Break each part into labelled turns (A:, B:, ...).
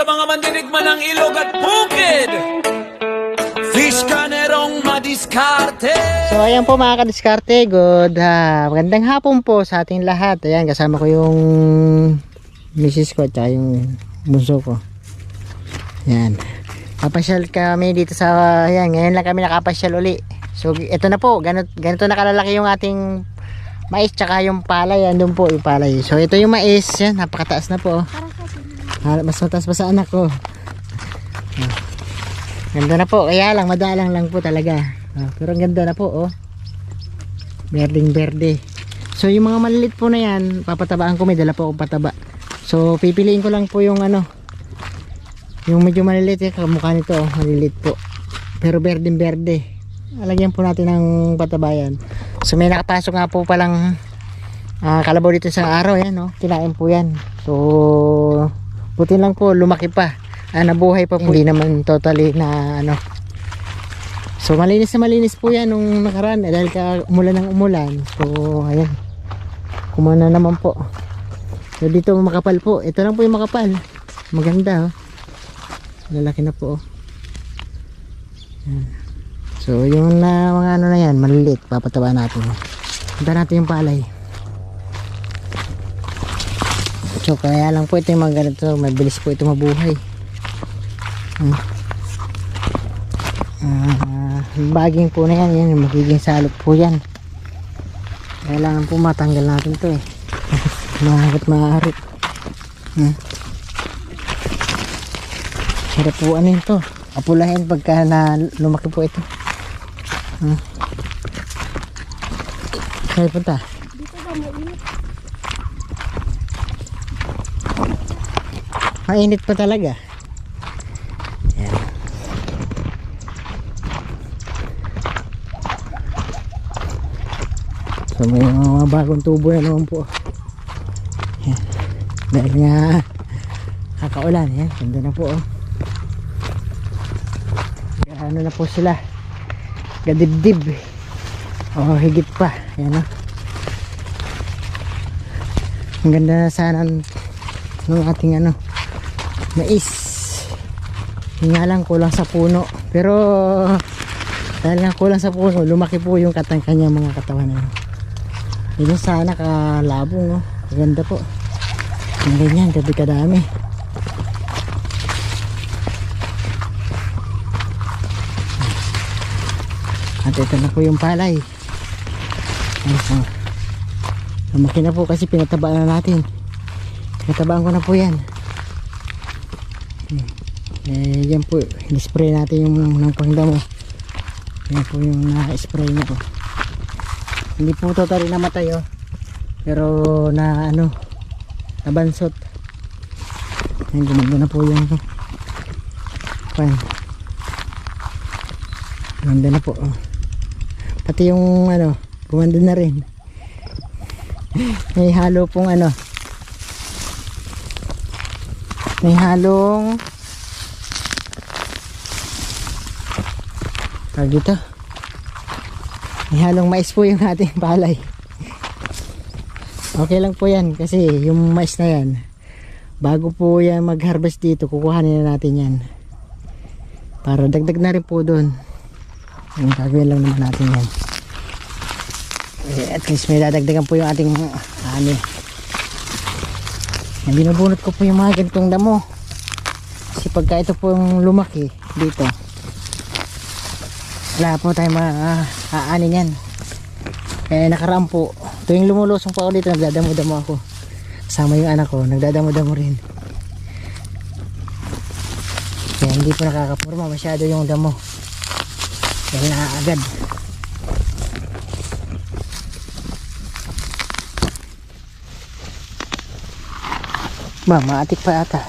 A: sa mga mandirigma ng ilog at bukid. Fish kanerong madiskarte.
B: So ayan po mga kadiskarte, magandang hapon po sa ating lahat. Ayan, kasama ko yung misis ko at yung bunso ko. Ayan, papasyal kami dito sa, ayan, ngayon lang kami nakapasyal uli. So ito na po, ganito na kalalaki yung ating mais tsaka yung palay. Andun po yung palay. So ito yung mais, yan, napakataas na po. Mas mataas pa sa anak ko. Ganda na po, kaya lang madalang lang po talaga. Pero ang ganda na po, oh. Berdeng berde. So yung mga malilit po na yan, papatabaan ko, may dala po akong pataba. So pipiliin ko lang po yung ano, yung medyo malilit, kamukha nito, oh, malilit po. Pero berdeng berde. Alagyan po natin ng patabayan. So may nakapasok nga po palang kalabaw dito sa araw, yan, oh. Kinain po yan. So buti lang po, lumaki pa. Nabuhay pa po, hindi naman totally na ano. So malinis na malinis po yan nung nakaraan, dahil umulan ng umulan. So ayan, kumana naman po. So dito makapal po, ito lang po yung makapal, maganda, oh. Lalaki na po, oh. Ayan. So yung mga ano na yan, maliliit, papataba natin. Punta natin yung palay. So kaya lang po ito yung mga ganito, mabilis po ito mabuhay. Baging po na yan, magiging salot po yan. Kailangan po matanggal natin to, eh. Maharap maharap. Sarap po ano yun to, apulahin pagka na lumaki po ito. Saan punta?
C: Dito ba mainit?
B: Mainit pa talaga. So may mga bagong tubo na naman po. Yan. Dahil nga kakaulan, yan, ganda na po, oh. Ano na po sila, gadibdib, oh, higit pa, yan, oh. Ang ganda na sana ng ating ano, mais. Yung nga lang kulang sa puno, pero dahil nga kulang sa puno, lumaki po yung kanyang mga katawan na yun. Yun sana kalabong, oh. Maganda po. Ang ganyan, gabi kadami. At ito na po yung palay. Oh. Lumaki na po kasi pinatabaan na natin. Pinatabaan ko na po yan. Yan po, in-spray natin yung ng pangdamo. Yan po yung na-spray niya po. Hindi po totally namatay, oh. Pero na ano, nabansot. Yan, gumanda na po yung pan. Gumanda na po, oh. Pati yung ano, gumanda na rin. May halo pong ano, may halong dito, may halong mais po yung ating palay. Okay lang po yan, kasi yung mais na yan, bago po yan mag harvest dito, kukuhanin na natin yan para dagdag na rin po doon. Yung gagawin lang naman natin yan, at least may dadagdagan po yung ating ano. Yung binubunot ko po yung mga ganitong damo, kasi pagka ito po yung lumaki dito, wala po tayo maaanin yan. Nakaraan po, tuwing lumulusong pa ako dito, nagdadamo-damo ako. Kasama yung anak ko, nagdadamo-damo rin. Kaya hindi po nakakapurma masyado yung damo, dahil nakaagad. Maatik pa ata.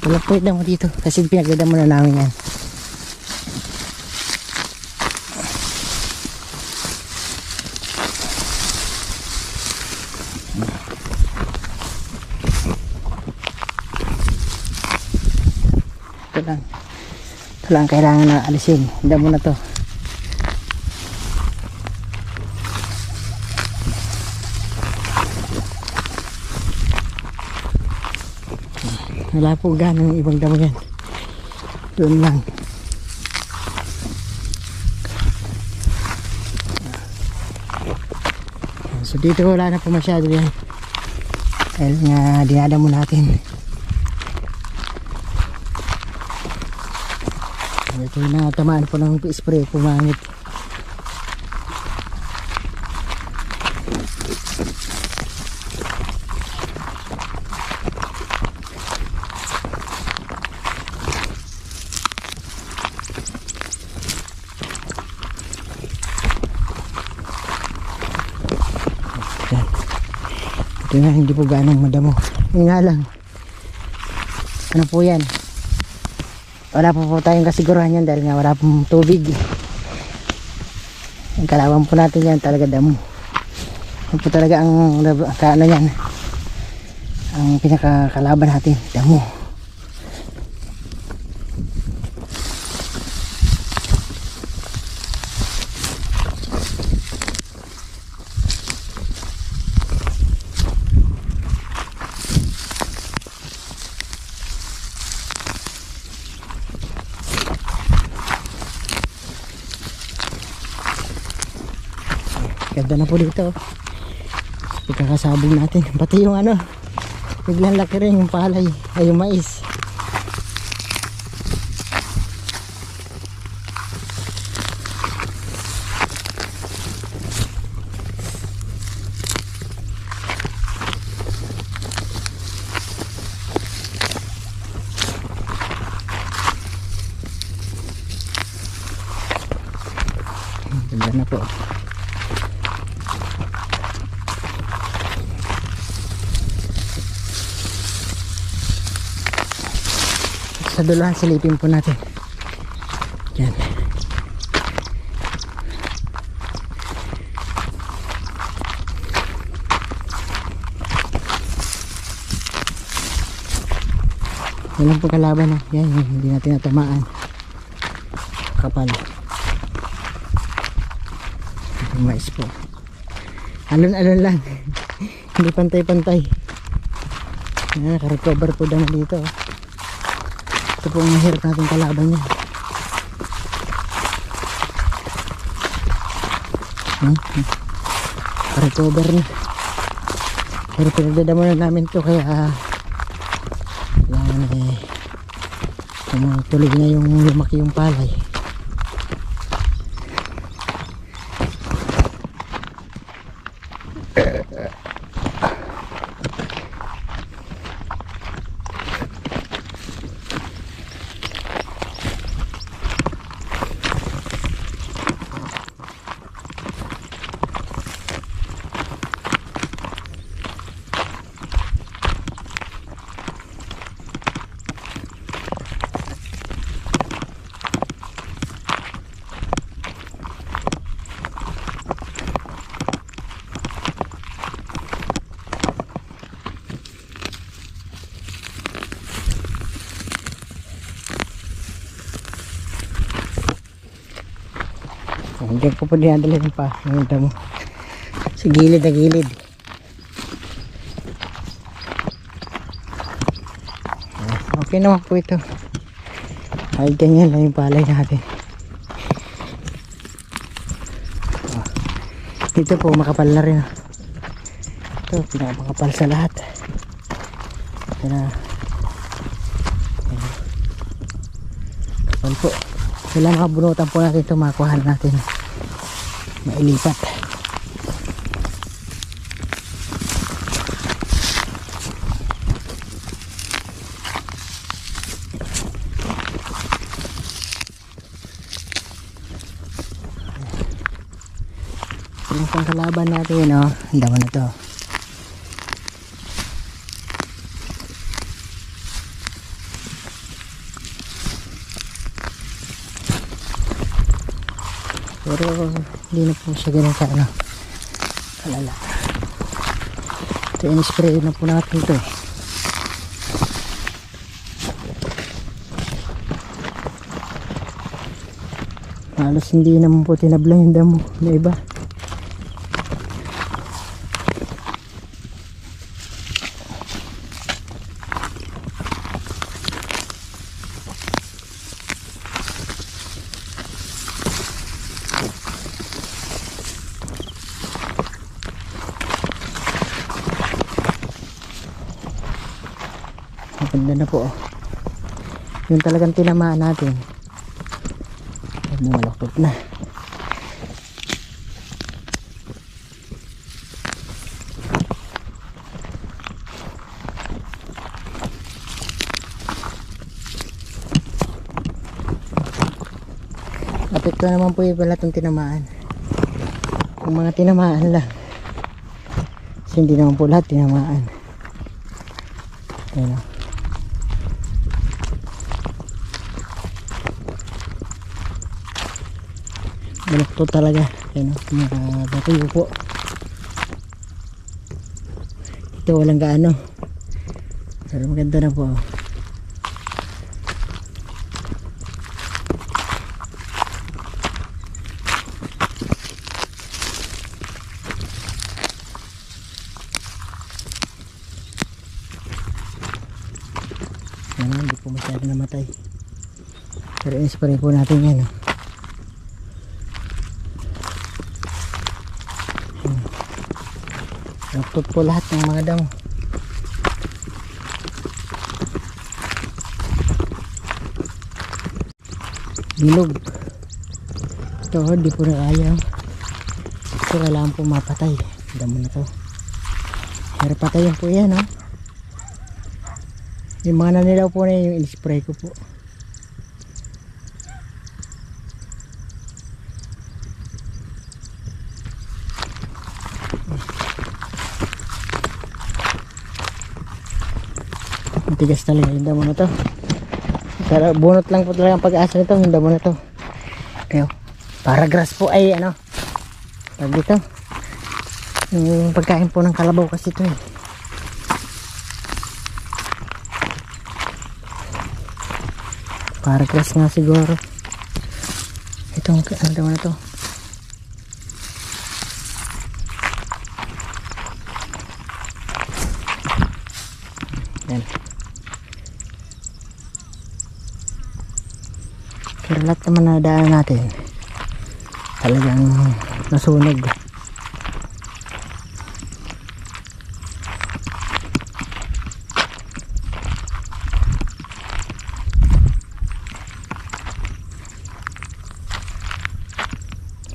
B: Wala po yung damo dito kasi pinagdadamo na namin yan. lang kailangan na alisin. Damo na to. Wala po ganang ibang damo yan. Doon lang. So dito wala na po masyado yan. Dahil nga dinadamo natin. Ito yung natamaan po ng spray, pumangit. Ito nga, hindi po ganong madamo. Yung nga lang, ano po yan, wala po tayong kasiguruhan yan dahil nga wala pong tubig. Ang kalawan po natin yan talaga damo. Yan po talaga ang ano yan, ang pinakakalaban natin, damo. Ganda na po dito. Pagkakasabong natin. Pati yung ano, biglang laki rin yung palay. Ay yung mais. Ganda na po. Sa duluhan silipin po natin. Yan. Yan po kalaban. Yan, hindi natin natamaan. Kapal. Yung mais po. Alon-alon lang. Hindi pantay-pantay. Naka-recover po dami dito. Ito po ang mahirap natin kalaban niya. Recover na. Pero pinagdadamo na namin ito kaya kailangan tuloy na yung lumaki yung palay. Diyan ko po dinadalhin pa. Nakita mo. Sa gilid na gilid. Okay naman po ito. Ay ganyan lang yung palay natin. Dito po makapal na rin. Ito pinakamakapal sa lahat. Ito na. Kapal po. Kailangan makabunutan po natin ito. Makuhaan natin. Mailipat. Ito lang kalaban natin, no? Ang damo na to. Pero hindi na po siya ganun kalala. Ito yung spray na po natin ito eh. Halos hindi naman po tinablang yung damo na iba. Maganda na po. Yung talagang tinamaan natin. Bumalaktot na. Apekto naman po yung pala itong tinamaan. Yung mga tinamaan lang. Kasi hindi naman po lahat tinamaan. Ayan o. Baluktot talaga. Ayan o, mga batuyo po. Ito walang gaano. Pero maganda na po. Ayan, hindi po masyado namatay. Pero in-spray po natin yan o. Naktot po lahat ng mga damo. Bilog. Ito, di po na kaya. Ito, kailangan po mapatay. Damo na to. Pero patayin po yan, ha. Yung mga nanilaw po na yung in-spray ko po. Matigas talaga yung damo na to. Pero bunot lang po talaga ang pag-asa nito, yung damo na to. Ayo, para grass po ay ano. Pag dito. Yung pagkain po ng kalabaw kasi ito eh. Para grass nga siguro. Itong ang damo na to. Yan. Pero lahat naman na daan natin talagang nasunog.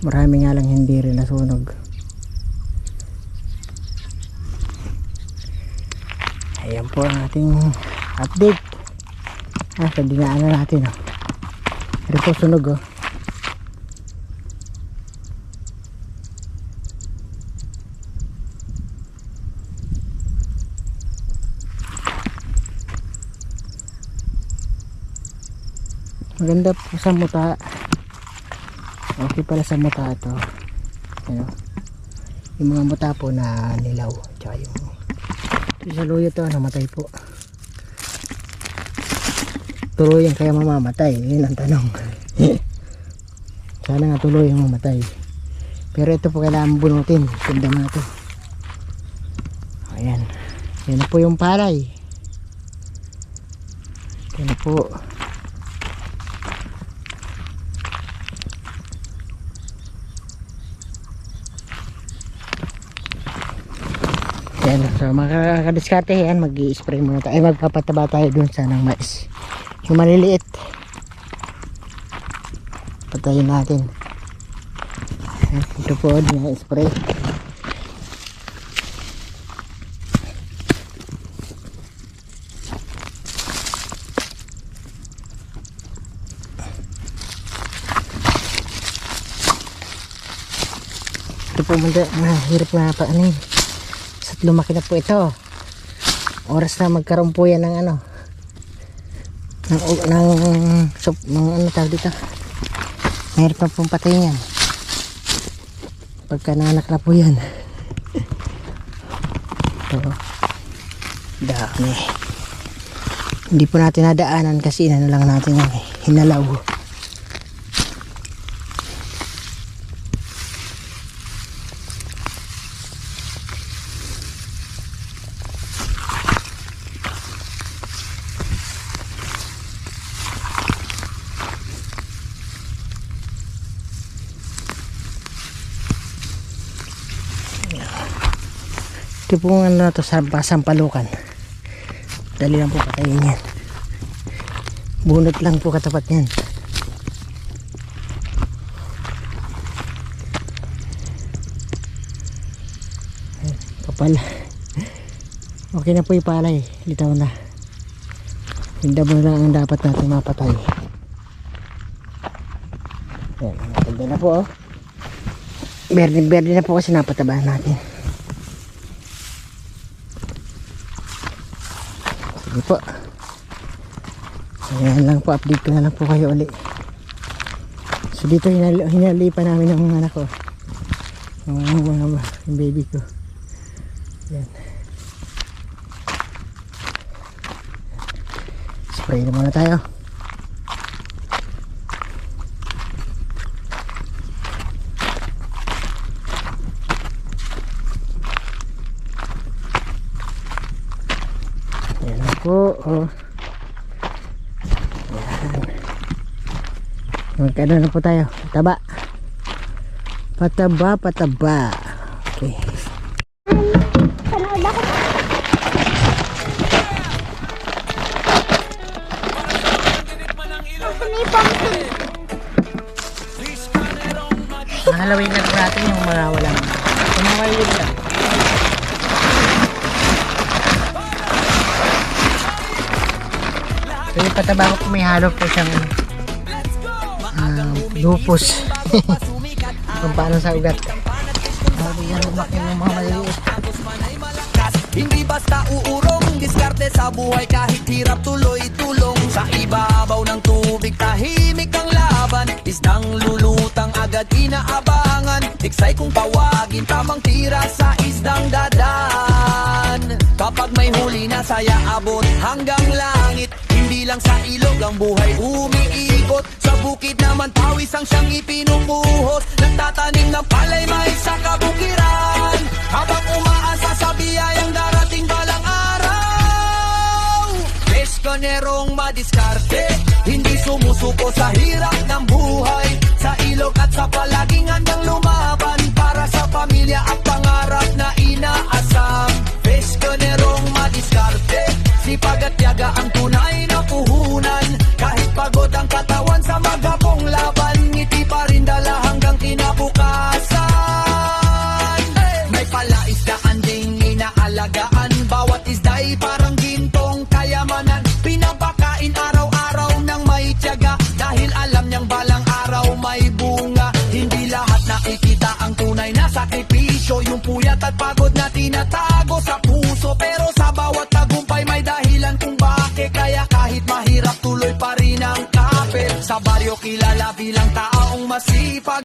B: Marami nga lang hindi rin nasunog. Ayan po ang ating update. Sa dinaanan natin oh. Pero po sunog oh. Maganda po sa muta. Okay pala sa muta ito. Ano? Yung mga muta po na nilaw. Tsaka yung saluyo ito namatay po. Tuluyan kaya mamamatay, yun ang tanong. Sana nga tuluyan mamatay. Pero ito po kailangan bunutin. Tunda mo na ito. Ayan. Yan na po yung palay. Yan na po. Yan. So makakadiskarte yan. Mag-i-spray muna tayo. Ay magpapataba tayo dun sa ng mais. Yung maliliit patayin natin. Ito po din spray. Ito po mahirap na pa ano sa't lumaki na po ito. Oras na magkaroon po yan ng ano ng ano tawag dito, mahirap na pong patayin yan pagka naanak na po yan. Ito dami, hindi po natin nadaanan kasi inano lang natin yan hinalaw. Ito po ano na to, sampalukan. Dali lang po patayin yan. Bunot lang po katapat yan. Kapal. Okay na po yung palay. Litaw na. Yung damo lang ang dapat natin mapatay. Yan. Maganda na po oh. Berde na po kasi napatabahan natin. Sige po. Ayan lang po. Update ko na lang po kayo ulit. So dito hinalipa namin ng mga anak ko. Yung baby ko. Yan. Spray na muna tayo. Yan na po. Oh. Yan. Magkano na po tayo? Pataba. Okay. Halawin na natin yung mga walang kumawayin lang. So yung pataba ko may halo po siyang lupus. Kung paano sa ugat. Yan lumaki ng mga maliliit.
A: Hindi basta uurong, diskarte sa buhay kahit hirap tuloy tulong. Sa ibabaw ng tubig tahimik ang laban, isdang lulutang agad inaabangan. Tiksay kung tawagin, tamang tira sa isdang dadan. Kapag may huli na saya abot hanggang langit, hindi lang sa ilog ang buhay umiikot. Sa bukid naman pawis ang siyang ipinumuhos. Nagtatanim ng palay may sa kabukiran, habang umaasa sa biyayang darating balang araw. Peskonerong madiskarte, hindi sumusuko sa hirap ng buhay. Sa ilog at sa palaging handang lumaban para sa pamilya at pangarap na inaasam. Peskonerong madiskarte, sipag at tiyaga ang tunay na puhunan. Kahit pagod ang katawan sa maghapong laban, ngiti pa rin dala hanggang kinabukasan. May palaisdaan ding inaalagaan, bawat isda'y parang gintong kayamanan. Pinapakain araw-araw ng may tiyaga, dahil alam niyang balang araw may bunga. Hindi lahat nakikita ang tunay na sakripisyo, yung puyat at pagod na tinatago sa puso. Pero sa bawat tagumpay may dahilan kung bakit, kaya kahit mahirap tuloy pa rin ang kapit. Sa baryo kilala bilang taong masipag.